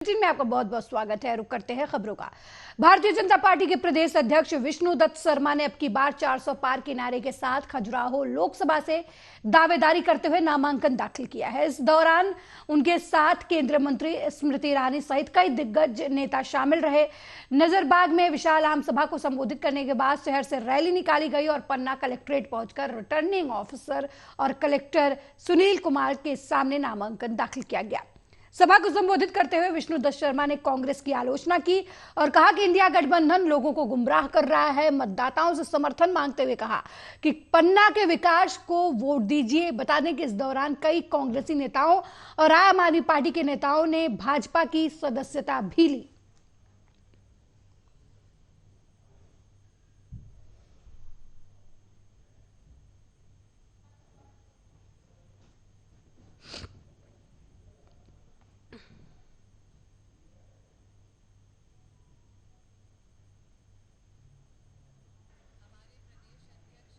में आपका बहुत बहुत स्वागत है। रुक करते हैं खबरों का। भारतीय जनता पार्टी के प्रदेश अध्यक्ष विष्णु दत्त शर्मा ने अब की बार 400 पार के नारे के साथ खजुराहो लोकसभा से दावेदारी करते हुए नामांकन दाखिल किया है। इस दौरान उनके साथ केंद्रीय मंत्री स्मृति ईरानी सहित कई दिग्गज नेता शामिल रहे। नजरबाग में विशाल आम सभा को संबोधित करने के बाद शहर से रैली निकाली गई और पन्ना कलेक्ट्रेट पहुंचकर रिटर्निंग ऑफिसर और कलेक्टर सुनील कुमार के सामने नामांकन दाखिल किया गया। सभा को संबोधित करते हुए विष्णु दत्त शर्मा ने कांग्रेस की आलोचना की और कहा कि इंडिया गठबंधन लोगों को गुमराह कर रहा है। मतदाताओं से समर्थन मांगते हुए कहा कि पन्ना के विकास को वोट दीजिए। बताने के इस दौरान कई कांग्रेसी नेताओं और आम आदमी पार्टी के नेताओं ने भाजपा की सदस्यता भी ली।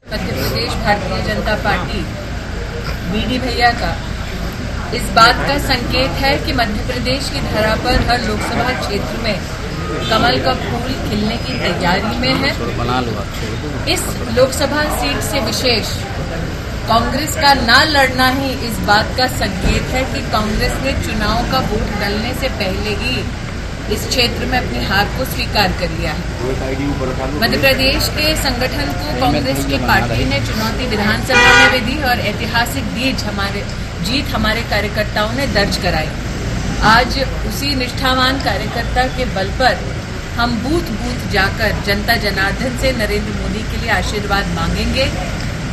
मध्य प्रदेश भारतीय जनता पार्टी बीडी भैया का इस बात का संकेत है कि मध्य प्रदेश की धरा पर हर लोकसभा क्षेत्र में कमल का फूल खिलने की तैयारी में है। इस लोकसभा सीट से विशेष कांग्रेस का ना लड़ना ही इस बात का संकेत है कि कांग्रेस ने चुनाव का वोट डलने से पहले ही इस क्षेत्र में अपनी हार को स्वीकार कर लिया है। मध्य प्रदेश के संगठन को कांग्रेस की पार्टी ने चुनौती विधानसभा में भी दी और ऐतिहासिक जीत हमारे कार्यकर्ताओं ने दर्ज कराई। आज उसी निष्ठावान कार्यकर्ता के बल पर हम बूथ बूथ जाकर जनता जनार्दन से नरेंद्र मोदी के लिए आशीर्वाद मांगेंगे।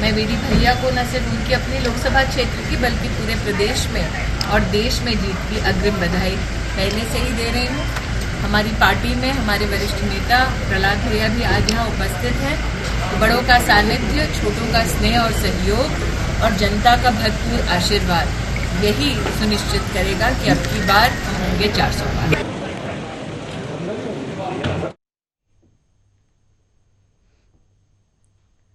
मैं बीडी भैया को न सिर्फ उनकी अपनी लोकसभा क्षेत्र की बल्कि पूरे प्रदेश में और देश में जीत की अग्रिम बधाई पहले से ही दे रही हूँ। हमारी पार्टी में हमारे वरिष्ठ नेता प्रहलाद भैया भी आज यहाँ उपस्थित हैं। तो बड़ों का सानिध्य, छोटों का स्नेह और सहयोग और जनता का भरपूर आशीर्वाद यही सुनिश्चित करेगा कि अब की बार हम होंगे 400 पार।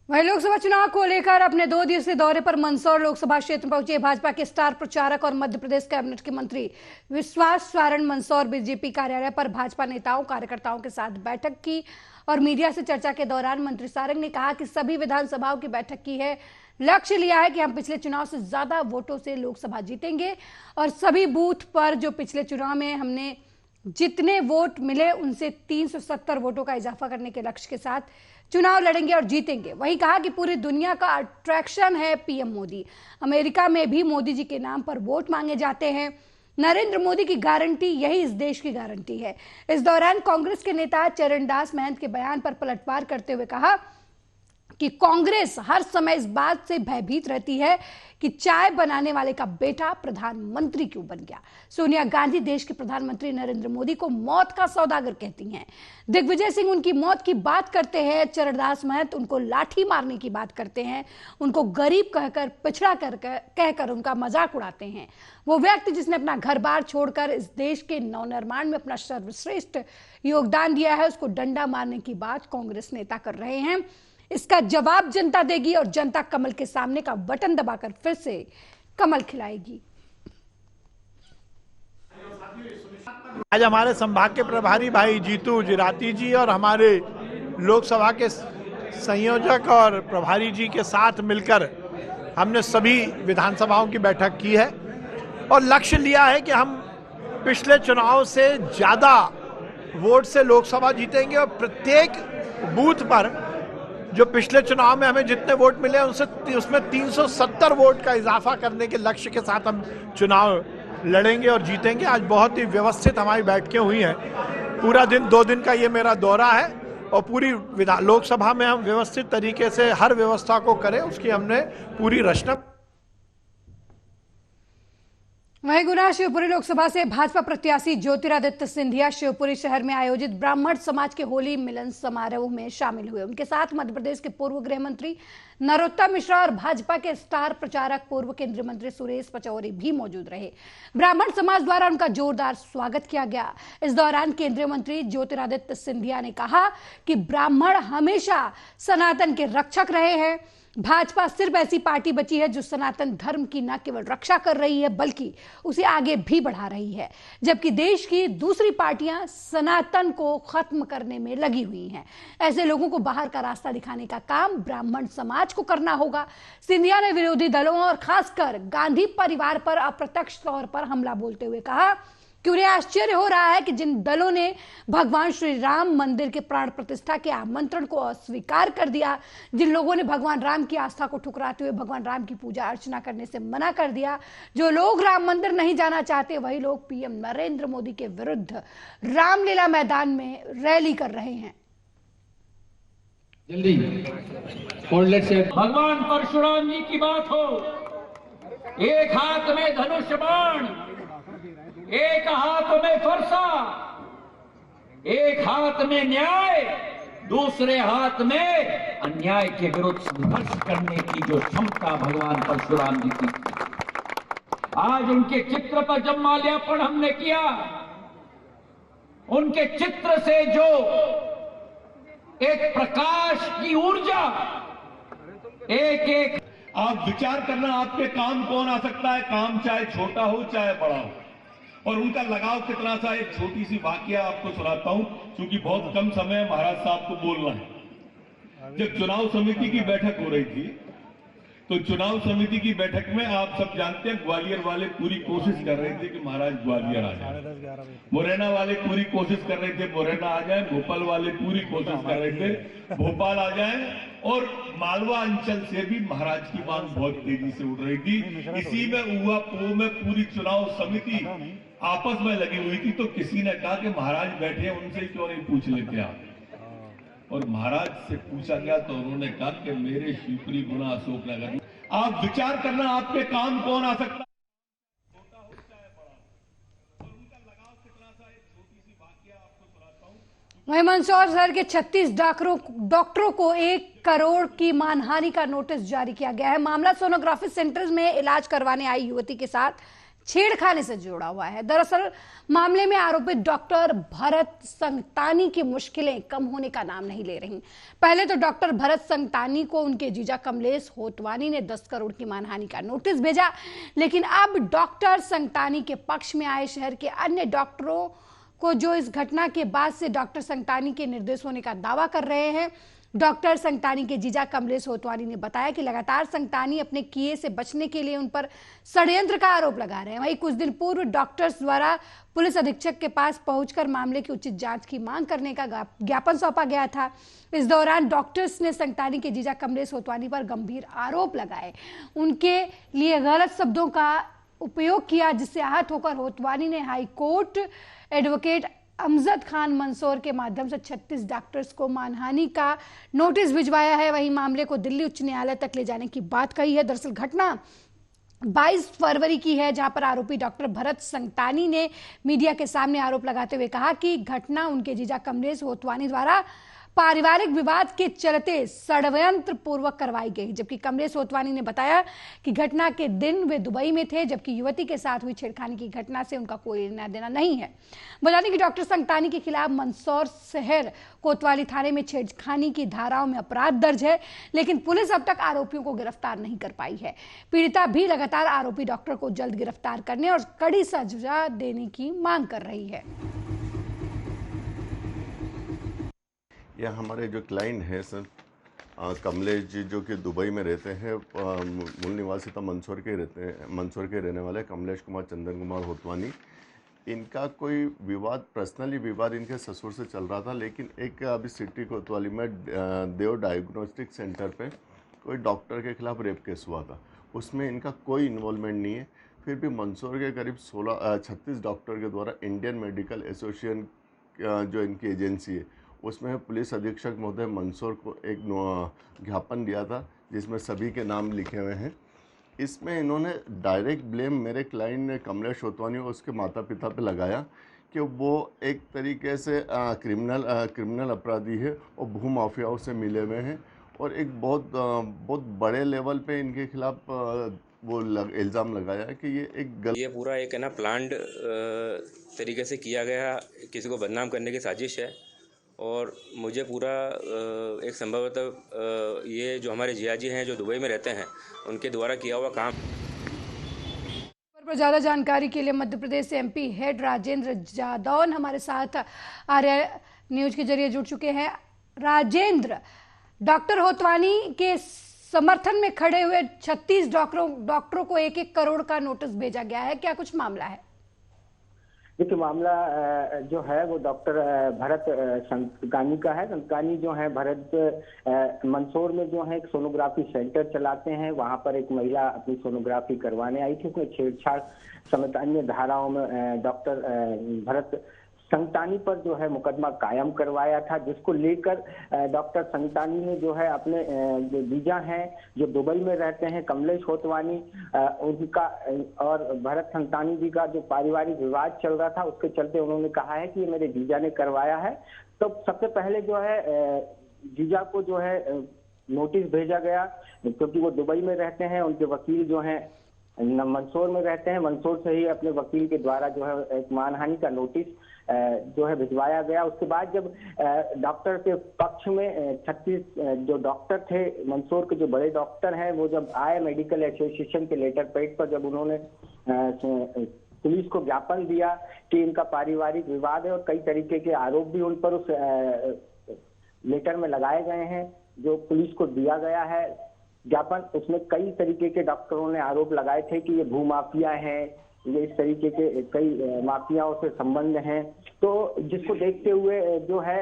वहीं लोकसभा चुनाव को लेकर अपने 2 दिवसीय दौरे पर मंदसौर लोकसभा क्षेत्र पहुंचे भाजपा के स्टार प्रचारक और मध्य प्रदेश कैबिनेट के मंत्री विश्वास सारण मंदसौर बीजेपी कार्यालय पर भाजपा नेताओं कार्यकर्ताओं के साथ बैठक की और मीडिया से चर्चा के दौरान मंत्री सारंग ने कहा कि सभी विधानसभाओं की बैठक की है। लक्ष्य लिया है कि हम पिछले चुनाव से ज्यादा वोटों से लोकसभा जीतेंगे और सभी बूथ पर जो पिछले चुनाव में हमने जितने वोट मिले उनसे 370 वोटों का इजाफा करने के लक्ष्य के साथ चुनाव लड़ेंगे और जीतेंगे। वहीं कहा कि पूरी दुनिया का अट्रैक्शन है पीएम मोदी। अमेरिका में भी मोदी जी के नाम पर वोट मांगे जाते हैं। नरेंद्र मोदी की गारंटी यही इस देश की गारंटी है। इस दौरान कांग्रेस के नेता चरणदास महंत के बयान पर पलटवार करते हुए कहा कि कांग्रेस हर समय इस बात से भयभीत रहती है कि चाय बनाने वाले का बेटा प्रधानमंत्री क्यों बन गया। सोनिया गांधी देश के प्रधानमंत्री नरेंद्र मोदी को मौत का सौदागर कहती हैं। दिग्विजय सिंह उनकी मौत की बात करते हैं। चरणदास महंत उनको लाठी मारने की बात करते हैं। उनको गरीब कहकर, पिछड़ा कहकर उनका मजाक उड़ाते हैं। वो व्यक्ति जिसने अपना घर बार छोड़कर इस देश के नवनिर्माण में अपना सर्वश्रेष्ठ योगदान दिया है, उसको डंडा मारने की बात कांग्रेस नेता कर रहे हैं। इसका जवाब जनता देगी और जनता कमल के सामने का बटन दबाकर फिर से कमल खिलाएगी। आज हमारे संभाग के प्रभारी भाई जीतू जिराती जी और हमारे लोकसभा के संयोजक और प्रभारी जी के साथ मिलकर हमने सभी विधानसभाओं की बैठक की है और लक्ष्य लिया है कि हम पिछले चुनाव से ज्यादा वोट से लोकसभा जीतेंगे और प्रत्येक बूथ पर जो पिछले चुनाव में हमें जितने वोट मिले उसमें 370 वोट का इजाफा करने के लक्ष्य के साथ हम चुनाव लड़ेंगे और जीतेंगे। आज बहुत ही व्यवस्थित हमारी बैठकें हुई हैं। पूरा दिन 2 दिन का ये मेरा दौरा है और पूरी लोकसभा में हम व्यवस्थित तरीके से हर व्यवस्था को करें, उसकी हमने पूरी रचना। वहीं गुना शिवपुरी लोकसभा से भाजपा प्रत्याशी ज्योतिरादित्य सिंधिया शिवपुरी शहर में आयोजित ब्राह्मण समाज के होली मिलन समारोह में शामिल हुए। उनके साथ मध्य प्रदेश के पूर्व गृह मंत्री नरोत्तम मिश्रा और भाजपा के स्टार प्रचारक पूर्व केंद्रीय मंत्री सुरेश पचौरी भी मौजूद रहे। ब्राह्मण समाज द्वारा उनका जोरदार स्वागत किया गया। इस दौरान केंद्रीय मंत्री ज्योतिरादित्य सिंधिया ने कहा कि ब्राह्मण हमेशा सनातन के रक्षक रहे हैं। भाजपा सिर्फ ऐसी पार्टी बची है जो सनातन धर्म की न केवल रक्षा कर रही है बल्कि उसे आगे भी बढ़ा रही है, जबकि देश की दूसरी पार्टियां सनातन को खत्म करने में लगी हुई हैं। ऐसे लोगों को बाहर का रास्ता दिखाने का काम ब्राह्मण समाज को करना होगा। सिंधिया ने विरोधी दलों और खासकर गांधी परिवार पर अप्रत्यक्ष तौर पर हमला बोलते हुए कहा कि उन्हें आश्चर्य हो रहा है कि जिन दलों ने भगवान श्री राम मंदिर के प्राण प्रतिष्ठा के आमंत्रण को अस्वीकार कर दिया, जिन लोगों ने भगवान राम की आस्था को ठुकराते हुए भगवान राम की पूजा अर्चना करने से मना कर दिया, जो लोग राम मंदिर नहीं जाना चाहते वही लोग पीएम नरेंद्र मोदी के विरुद्ध रामलीला मैदान में रैली कर रहे हैं। जल्दी भगवान परशुराम जी की बात हो, एक हाथ में धनुष बाण, एक हाथ में फरसा, एक हाथ में न्याय, दूसरे हाथ में अन्याय के विरुद्ध संघर्ष करने की जो क्षमता भगवान परशुराम जी की थी। आज उनके चित्र पर जब माल्यार्पण हमने किया, उनके चित्र से जो एक प्रकाश की ऊर्जा, एक आप विचार करना आपके काम कौन आ सकता है, काम चाहे छोटा हो चाहे बड़ा हो, और उनका लगाव कितना सा। एक छोटी सी वाकया आपको सुनाता हूं, क्योंकि बहुत कम समय है महाराज साहब को बोलना है। जब चुनाव समिति की बैठक हो रही थी, तो चुनाव समिति की बैठक में आप सब जानते हैं ग्वालियर वाले पूरी कोशिश कर रहे थे कि महाराज ग्वालियर आ जाए, मुरैना वाले पूरी कोशिश कर रहे थे मुरैना आ जाए, भोपाल वाले पूरी कोशिश कर रहे थे भोपाल आ जाए, और मालवा अंचल से भी महाराज की मांग बहुत तेजी से उठ रही थी। इसी में ऊहापोह में पूरी चुनाव समिति आपस में लगी हुई थी। तो किसी ने कहा कि महाराज बैठे हैं, उनसे क्यों नहीं पूछ लेते आप। और महाराज से पूछा गया तो उन्होंने कहा कि मेरे शिवपुरी गुना अशोकनगर। आप विचार करना आपके काम कौन आ सकता है, छोटा हो चाहे बड़ा, और उनका लगाव कितना सा। एक छोटी सी वाकया आपको सुनाता हूं। वहीं मंदसौर शहर के 36 डॉक्टरों को 1 करोड़ की मानहानि का नोटिस जारी किया गया है। मामला सोनोग्राफी सेंटर में इलाज करवाने आई युवती के साथ छेड़खानी से जुड़ा हुआ है। दरअसल मामले में आरोपित डॉक्टर भरत संगतानी की मुश्किलें कम होने का नाम नहीं ले रही। पहले तो डॉक्टर भरत संगतानी को उनके जीजा कमलेश होतवानी ने 10 करोड़ की मानहानि का नोटिस भेजा, लेकिन अब डॉक्टर संगतानी के पक्ष में आए शहर के अन्य डॉक्टरों को जो इस घटना के बाद से डॉक्टर संगतानी के निर्दोष होने का दावा कर रहे हैं। डॉक्टर संगतानी के जीजा कमलेश होतवानी ने बताया कि लगातार संगतानी अपने किए से बचने के लिए उन पर षड्यंत्र का आरोप लगा रहे हैं। वहीं कुछ दिन पूर्व डॉक्टर्स द्वारा पुलिस अधीक्षक के पास पहुंचकर मामले की उचित जांच की मांग करने का ज्ञापन सौंपा गया था। इस दौरान डॉक्टर्स ने संगतानी के जीजा कमलेश होतवानी पर गंभीर आरोप लगाए, उनके लिए गलत शब्दों का उपयोग किया, जिससे आहत होकर होतवानी ने हाईकोर्ट एडवोकेट अमजद खान मंसूर के माध्यम से 36 डॉक्टर्स को मानहानि का नोटिस भिजवाया है। वहीं मामले को दिल्ली उच्च न्यायालय तक ले जाने की बात कही है। दरअसल घटना 22 फरवरी की है, जहां पर आरोपी डॉक्टर भरत संगतानी ने मीडिया के सामने आरोप लगाते हुए कहा कि घटना उनके जीजा कमलेश होतवानी द्वारा पारिवारिक विवाद के चलते षड्यंत्र पूर्वक करवाई गई, जबकि कमलेश होतवानी ने बताया कि घटना के दिन वे दुबई में थे, जबकि युवती के साथ हुई छेड़खानी की घटना से उनका कोई लेना देना नहीं है। बता दें कि डॉक्टर संगतानी के खिलाफ मंदसौर शहर कोतवाली थाने में छेड़खानी की धाराओं में अपराध दर्ज है, लेकिन पुलिस अब तक आरोपियों को गिरफ्तार नहीं कर पाई है। पीड़िता भी लगातार आरोपी डॉक्टर को जल्द गिरफ्तार करने और कड़ी सजा देने की मांग कर रही है। यह हमारे जो क्लाइंट हैं सर कमलेश जी, जो कि दुबई में रहते हैं, मूल निवासी तो मंदसौर के रहने वाले कमलेश कुमार चंदन कुमार होतवानी। इनका कोई विवाद, पर्सनली विवाद इनके ससुर से चल रहा था, लेकिन एक अभी सिटी कोतवाली में देव डायग्नोस्टिक सेंटर पे कोई डॉक्टर के खिलाफ रेप केस हुआ था, उसमें इनका कोई इन्वॉल्वमेंट नहीं है। फिर भी मंदसौर के करीब 36 डॉक्टर के द्वारा इंडियन मेडिकल एसोसिएशन जो इनकी एजेंसी है, उसमें पुलिस अधीक्षक महोदय मंदसौर को एक ज्ञापन दिया था, जिसमें सभी के नाम लिखे हुए हैं। इसमें इन्होंने डायरेक्ट ब्लेम मेरे क्लाइंट ने कमलेश होतवानी और उसके माता पिता पे लगाया कि वो एक तरीके से क्रिमिनल अपराधी है और भूमाफियाओं से मिले हुए हैं, और एक बहुत बड़े लेवल पे इनके खिलाफ वो इल्ज़ाम लगाया है कि ये पूरा एक है ना प्लान्ड तरीके से किया गया, किसी को बदनाम करने की साजिश है। और मुझे पूरा एक संभवतः ये जो हमारे जियाजी हैं जो दुबई में रहते हैं उनके द्वारा किया हुआ काम। पर ज्यादा जानकारी के लिए मध्य प्रदेश से एमपी हेड राजेंद्र जादौन हमारे साथ आर्या न्यूज के जरिए जुड़ चुके हैं। राजेंद्र, डॉक्टर होतवानी के समर्थन में खड़े हुए 36 डॉक्टरों को 1-1 करोड़ का नोटिस भेजा गया है, क्या कुछ मामला है? देखिए, मामला जो है वो डॉक्टर भरत संतकानी का है। संतकानी जो है भरत मंदसौर में जो है एक सोनोग्राफी सेंटर चलाते हैं। वहां पर एक महिला अपनी सोनोग्राफी करवाने आई थी, उसमें छेड़छाड़ समेत अन्य धाराओं में डॉक्टर भरत संतानी पर जो है मुकदमा कायम करवाया था, जिसको लेकर डॉक्टर संतानी ने जो है अपने जो जीजा हैं जो दुबई में रहते हैं कमलेश होतवानी, उनका और भरत संतानी जी का जो पारिवारिक विवाद चल रहा था उसके चलते उन्होंने कहा है कि ये मेरे जीजा ने करवाया है। तो सबसे पहले जो है जीजा को जो है नोटिस भेजा गया, क्योंकि वो दुबई में रहते हैं। उनके वकील जो हैं मंदसौर में रहते हैं। मंदसौर से ही अपने वकील के द्वारा जो है एक मानहानि का नोटिस जो है भिजवाया गया। उसके बाद जब डॉक्टर के पक्ष में 36 जो डॉक्टर थे मंदसौर के जो बड़े डॉक्टर हैं वो जब आए मेडिकल एसोसिएशन के लेटर पैड पर, जब उन्होंने पुलिस को ज्ञापन दिया कि इनका पारिवारिक विवाद है और कई तरीके के आरोप भी उन पर उस लेटर में लगाए गए हैं जो पुलिस को दिया गया है ज्ञापन, उसमें कई तरीके के डॉक्टरों ने आरोप लगाए थे कि ये भूमाफिया हैं, ये इस तरीके के कई माफियाओं से संबंध हैं। तो जिसको देखते हुए जो है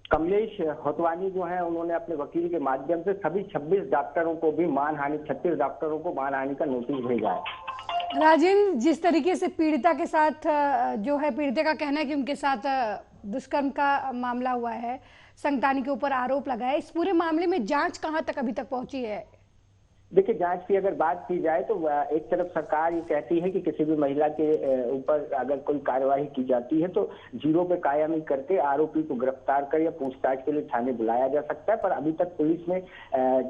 कमलेश होतवानी जो है उन्होंने अपने वकील के माध्यम से सभी 26 डॉक्टरों को भी मानहानि 36 डॉक्टरों को मानहानि का नोटिस भेजा है। राजेंद्र, जिस तरीके से पीड़िता के साथ जो है, पीड़िता का कहना है कि उनके साथ दुष्कर्म का मामला हुआ है, संतानी के ऊपर आरोप लगाए, इस पूरे मामले में जांच कहां तक अभी तक पहुंची है? देखिए, जांच की अगर बात की जाए तो एक तरफ सरकार ये कहती है कि किसी भी महिला के ऊपर अगर कोई कार्यवाही की जाती है तो जीरो पे कायम ही करके आरोपी को गिरफ्तार कर या पूछताछ के लिए थाने बुलाया जा सकता है। पर अभी तक पुलिस ने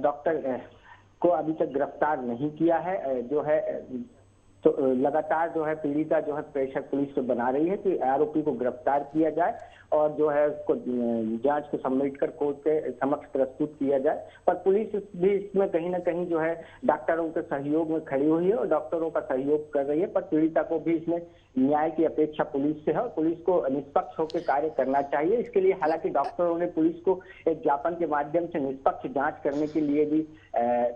डॉक्टर को अभी तक गिरफ्तार नहीं किया है। जो है तो लगातार जो है पीड़िता जो है प्रेशर पुलिस पे बना रही है कि आरोपी को गिरफ्तार किया जाए और जो है उसको जांच को समेट कर कोर्ट के समक्ष प्रस्तुत किया जाए। पर पुलिस भी इसमें कहीं ना कहीं जो है डॉक्टरों के सहयोग में खड़ी हुई है और डॉक्टरों का सहयोग कर रही है। पर पीड़िता को भी इसमें न्याय की अपेक्षा पुलिस से है और पुलिस को निष्पक्ष होकर कार्य करना चाहिए। इसके लिए हालांकि डॉक्टरों ने पुलिस को एक ज्ञापन के माध्यम से निष्पक्ष जांच करने के लिए भी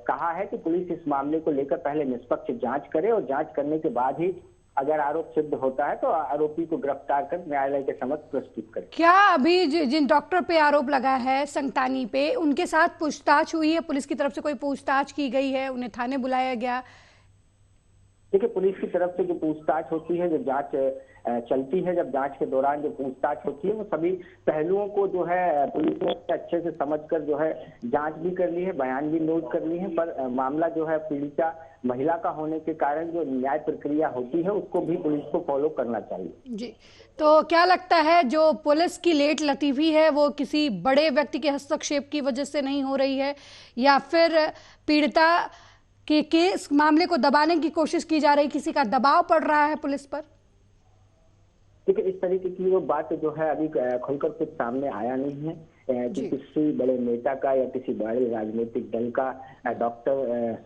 कहा है कि पुलिस इस मामले को लेकर पहले निष्पक्ष जांच करे और जांच करने के बाद ही अगर आरोप सिद्ध होता है तो आरोपी को गिरफ्तार कर न्यायालय के समक्ष प्रस्तुत करे। क्या अभी जिन डॉक्टर पे आरोप लगा है संतानी पे, उनके साथ पूछताछ हुई है? पुलिस की तरफ से कोई पूछताछ की गई है? उन्हें थाने बुलाया गया? देखिए, पुलिस की तरफ से जो पूछताछ होती है, जो जांच चलती है, जब जांच के दौरान जो पूछताछ होती है वो सभी पहलुओं को जो है पुलिस ने अच्छे से समझकर जो है जांच भी कर ली है, बयान भी नोट कर ली है। पर मामला जो है पीड़िता महिला का होने के कारण जो न्याय प्रक्रिया होती है उसको भी पुलिस को फॉलो करना चाहिए। जी, तो क्या लगता है जो पुलिस की लेट लतीफी है वो किसी बड़े व्यक्ति के हस्तक्षेप की वजह से नहीं हो रही है या फिर पीड़िता के केस मामले को दबाने की कोशिश की जा रही, किसी का दबाव पड़ रहा है पुलिस पर? देखिए, इस तरीके की वो बात जो है अभी खुलकर कुछ सामने आया नहीं है कि किसी बड़े नेता का या किसी बड़े राजनीतिक दल का डॉक्टर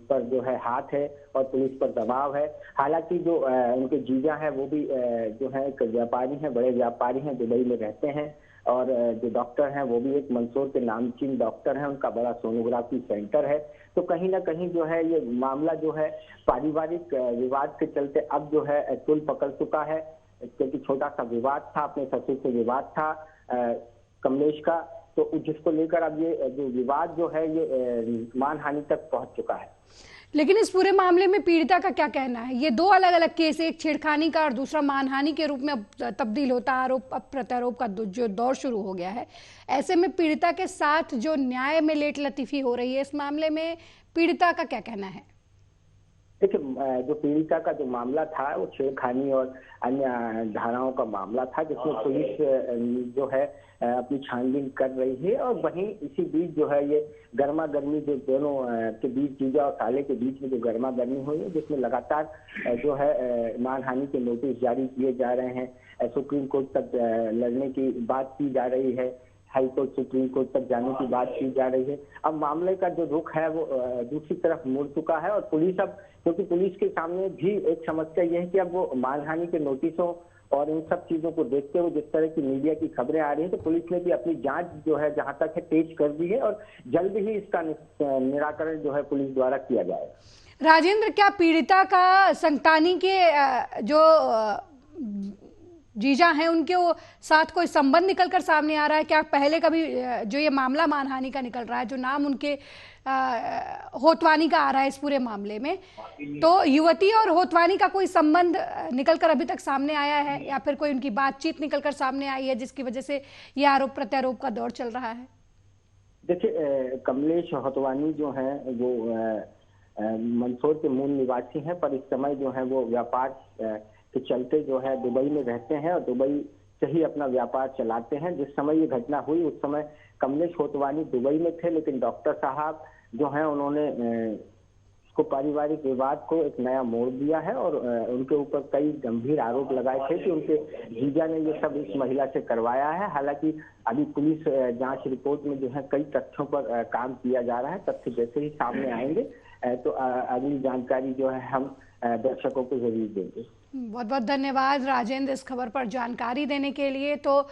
पर जो है हाथ है और पुलिस पर दबाव है। हालांकि जो उनके जीजा है वो भी जो है एक व्यापारी हैं, बड़े व्यापारी हैं, दुबई में रहते हैं और जो डॉक्टर हैं वो भी एक मंदसौर के नामचीन डॉक्टर हैं, उनका बड़ा सोनोग्राफी सेंटर है। तो कहीं ना कहीं जो है ये मामला जो है पारिवारिक विवाद के चलते अब जो है तुल पकड़ चुका है, क्योंकि छोटा सा विवाद था, अपने ससुर से विवाद था कमलेश का, तो जिसको लेकर अब ये जो विवाद जो है ये मानहानि तक पहुंच चुका है। लेकिन इस पूरे मामले में पीड़िता का क्या कहना है? ये दो अलग अलग केस, एक छेड़खानी का और दूसरा मानहानि के रूप में अब तब्दील होता, आरोप प्रत्यारोप का जो दौर शुरू हो गया है। ऐसे में पीड़िता के साथ जो न्याय में लेट लतीफी हो रही है, इस मामले में पीड़िता का क्या कहना है? देखिए, जो पीड़िता का जो मामला था वो छेड़खानी और अन्य धाराओं का मामला था, जिसमें पुलिस जो है अपनी छानबीन कर रही है। और वहीं इसी बीच जो है ये गर्मा गर्मी जो दोनों के बीच, जीजा और साले के बीच में जो गर्मा गर्मी हुई है, जिसमें लगातार जो है मानहानि के नोटिस जारी किए जा रहे हैं। सुप्रीम कोर्ट तक लड़ने की बात की जा रही है, हाई कोर्ट सुप्रीम कोर्ट तक जाने की बात की जा रही है। अब मामले का जो रुख है वो दूसरी तरफ मुड़ चुका है। और पुलिस अब, क्योंकि पुलिस के सामने भी एक समस्या यह है कि अब वो मानहानि के नोटिसों और इन सब चीजों को देखते हुए जिस तरह की मीडिया की खबरें आ रही है, तो पुलिस ने भी अपनी जांच जो है जहां तक है तेज कर दी है और जल्द ही इसका निराकरण जो है पुलिस द्वारा किया जाएगा। राजेंद्र, क्या पीड़िता का संतानी के जो जीजा हैं उनके साथ कोई संबंध निकलकर सामने आ रहा है? क्या पहले कभी जो ये मामला मानहानि का निकल रहा है, जो नाम उनके होतवानी का आ रहा है इस पूरे मामले में, तो युवती और होतवानी का कोई संबंध निकलकर अभी तक सामने आया है या फिर कोई उनकी बातचीत निकलकर सामने आई है जिसकी वजह से ये आरोप प्रत्यारोप का दौर चल रहा है? देखिए, कमलेश होतवानी जो है वो मंदसौर के मूल निवासी हैं, पर इस समय जो है वो व्यापार के चलते जो है दुबई में रहते हैं और दुबई से ही अपना व्यापार चलाते हैं। जिस समय ये घटना हुई उस समय कमलेश होतवानी दुबई में थे, लेकिन डॉक्टर साहब जो हैं उन्होंने इसको पारिवारिक विवाद को एक नया मोड़ दिया है और उनके ऊपर कई गंभीर आरोप लगाए थे कि उनके जीजा ने ये सब इस महिला से करवाया है। हालांकि अभी पुलिस जांच रिपोर्ट में जो है कई तथ्यों पर काम किया जा रहा है। तथ्य जैसे ही सामने आएंगे तो अगली जानकारी जो है हम दर्शकों को जरूर देंगे। बहुत बहुत धन्यवाद राजेंद्र इस खबर पर जानकारी देने के लिए। तो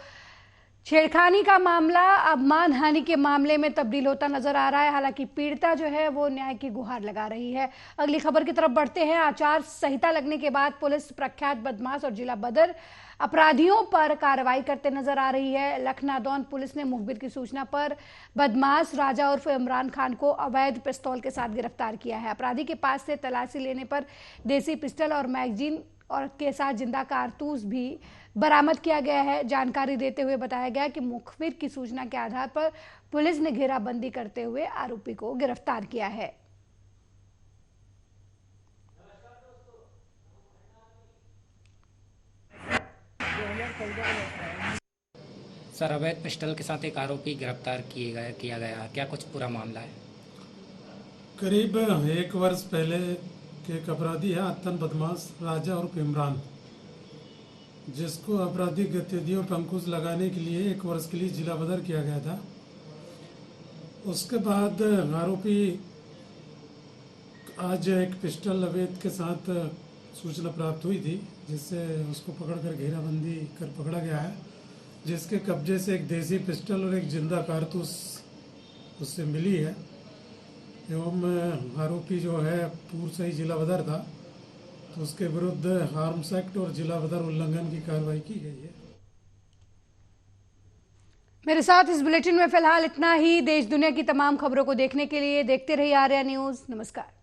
छेड़खानी का मामला अब मानहानि के मामले में तब्दील होता नजर आ रहा है। हालांकि पीड़िता जो है वो न्याय की गुहार लगा रही है। अगली खबर की तरफ बढ़ते हैं। आचार संहिता लगने के बाद पुलिस प्रख्यात बदमाश और जिला बदर अपराधियों पर कार्रवाई करते नजर आ रही है। लखनादौन पुलिस ने मुखबिर की सूचना पर बदमाश राजा उर्फ इमरान खान को अवैध पिस्तौल के साथ गिरफ्तार किया है। अपराधी के पास से तलाशी लेने पर देसी पिस्टल और मैगजीन और के साथ जिंदा कारतूस भी बरामद किया गया है। जानकारी देते हुए बताया गया कि मुखबिर की सूचना के आधार पर पुलिस ने घेराबंदी करते हुए आरोपी को गिरफ्तार किया है। सर, अवैध पिस्टल के साथ एक आरोपी गिरफ्तार किया गया, क्या कुछ पूरा मामला है? करीब 1 वर्ष पहले के एक अपराधी है आतन बदमाश राजा और इमरान, जिसको आपराधिक गतिविधियों पर अंकुश लगाने के लिए 1 वर्ष के लिए जिला बदर किया गया था। उसके बाद आरोपी आज एक पिस्टल अवैध के साथ सूचना प्राप्त हुई थी, जिससे उसको पकड़कर घेराबंदी कर पकड़ा गया है, जिसके कब्जे से एक देसी पिस्टल और एक जिंदा कारतूस उससे मिली है। एवं आरोपी जो है पूर्व से ही जिला बदर था, तो उसके विरुद्ध आर्म्स एक्ट और जिला बदर उल्लंघन की कार्रवाई की गई है। मेरे साथ इस बुलेटिन में फिलहाल इतना ही। देश दुनिया की तमाम खबरों को देखने के लिए देखते रहिए आर्या न्यूज़। नमस्कार।